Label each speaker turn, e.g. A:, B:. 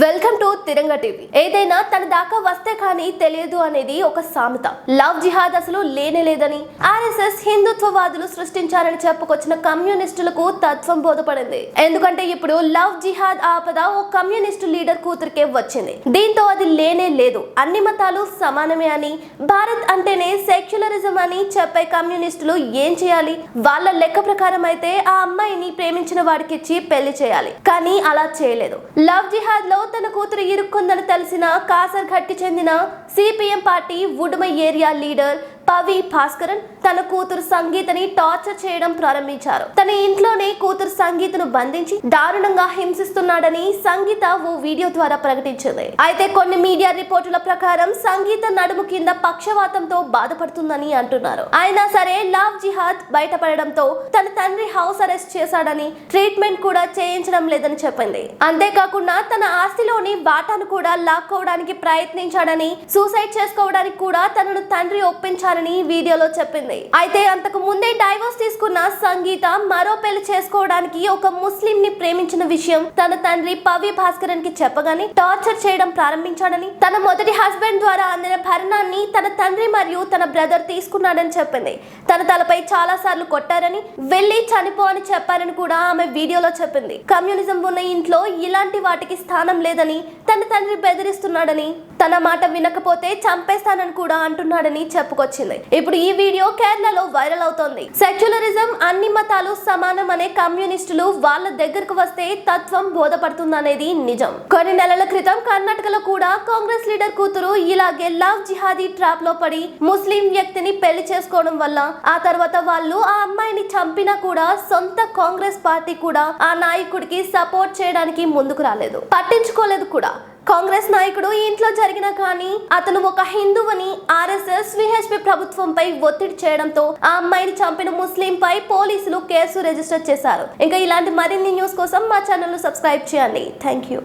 A: Welcome to Tiranga TV. ఏదైనా తన దాకా వస్తే కానీ తెలియదు అనేది ఒక సామెత. లవ్ జిహాద్ అసలు లేనేలేదని ఆర్ఎస్ఎస్ హిందుత్వవాదులు సృష్టించారని చెప్పుకొచ్చిన కమ్యూనిస్టులకు తత్వం బోధపడింది. ఎందుకంటే ఇప్పుడు లవ్ జిహాద్ ఆపద ఓ కమ్యూనిస్టు లీడర్ కూతురికే వచ్చింది. దీంతో అది లేనే లేదు, అన్ని మతాలు సమానమే అని, భారత్ అంటేనే సెక్యులరిజం అని చెప్పే కమ్యూనిస్టులు ఏం చేయాలి? వాళ్ళ లెక్క ప్రకారం అయితే ఆ అమ్మాయిని ప్రేమించిన వాడికిచ్చి పెళ్లి చేయాలి. కానీ అలా చేయలేదు. లవ్ జిహాద్ లో తన కూతురు ఇరుక్కుందని తెలిసిన కాసర్ఘట్కి చెందిన CPM party Uduma area leader Pavi Bhaskaran తన కూతురు సంగీతని టార్చర్ చేయడం ప్రారంభించారు. తన ఇంట్లోనే కూతురు సంగీతను బంధించి దారుణంగా హింసిస్తున్నాడని సంగీత ఓ వీడియో ద్వారా ప్రకటించింది. అయితే కొన్ని మీడియా రిపోర్టుల ప్రకారం సంగీత నడుము కింద పక్షవాతంతో బాధపడుతుందని అంటున్నారు. అయినా సరే లవ్ జిహాద్ బయటపడడంతో తన తండ్రి హౌస్ అరెస్ట్ చేశాడని, ట్రీట్మెంట్ కూడా చేయించడం లేదని చెప్పింది. అంతేకాకుండా తన ఆస్తిలోని వాటాను కూడా లాక్కోవడానికి ప్రయత్నించాడని, సూసైడ్ చేసుకోవడానికి కూడా తనను తండ్రి ఒప్పించారని వీడియోలో చెప్పింది. అయితే అంతకు ముందే డైవోర్స్ తీసుకున్న సంగీత మరో పెళ్లి చేసుకోవడానికి ఒక ముస్లిం ని ప్రేమించిన విషయం తన తండ్రి పవి భాస్కరన్ కి చెప్పగానే టార్చర్ చేయడం ప్రారంభించాడని, తన మొదటి హస్బెండ్ ద్వారా అందిన భరణాన్ని తన తండ్రి మరియు తన బ్రదర్ తీసుకున్నాడని చెప్పింది. తన తలపై చాలా సార్లు కొట్టారని, వెళ్లి చనిపో అని చెప్పారని కూడా ఆమె వీడియోలో చెప్పింది. కమ్యూనిజం ఉన్న ఇంట్లో ఇలాంటి వాటికి స్థానం లేదని, తన తండ్రి బెదిరిస్తున్నాడని, తన మాట వినకపోతే చంపేస్తానని కూడా అంటున్నాడని చెప్పుకొచ్చింది. ఇప్పుడు ఈ వీడియో కేరళలో వైరల్ అవుతోంది. సెక్యులరిజం, అన్ని మతాలు సమానం అనే కమ్యూనిస్టులు వాళ్ళ దగ్గరకు వస్తే తత్వం బోధపడుతుందనేది నిజం. కొన్ని నెలల క్రితం కర్ణాటకలో కూడా కాంగ్రెస్ లీడర్ కూతురు ఇలాగే లవ్ జిహాదీ ట్రాప్ లో పడి ముస్లిం వ్యక్తిని పెళ్లి చేసుకోవడం వల్ల ఆ తర్వాత వాళ్ళు ఆ అమ్మాయిని చంపినా కూడా సొంత కాంగ్రెస్ పార్టీ కూడా ఆ నాయకుడికి సపోర్ట్ చేయడానికి ముందుకు రాలేదు, పట్టించుకోలేదు కూడా. కాంగ్రెస్ నాయకుడు ఇంట్లో జరిగినా కానీ అతను ఒక హిందువుని ఆర్ఎస్ఎస్ విహెచ్పి ప్రభుత్వంపై ఒత్తిడి చేయడంతో ఆ అమ్మాయిని చంపిన ముస్లిం పై పోలీసులు కేసు రిజిస్టర్ చేశారు. ఇంకా ఇలాంటి మరిన్ని న్యూస్ కోసం మా ఛానల్ ను సబ్స్క్రైబ్ చేయండి. Thank you.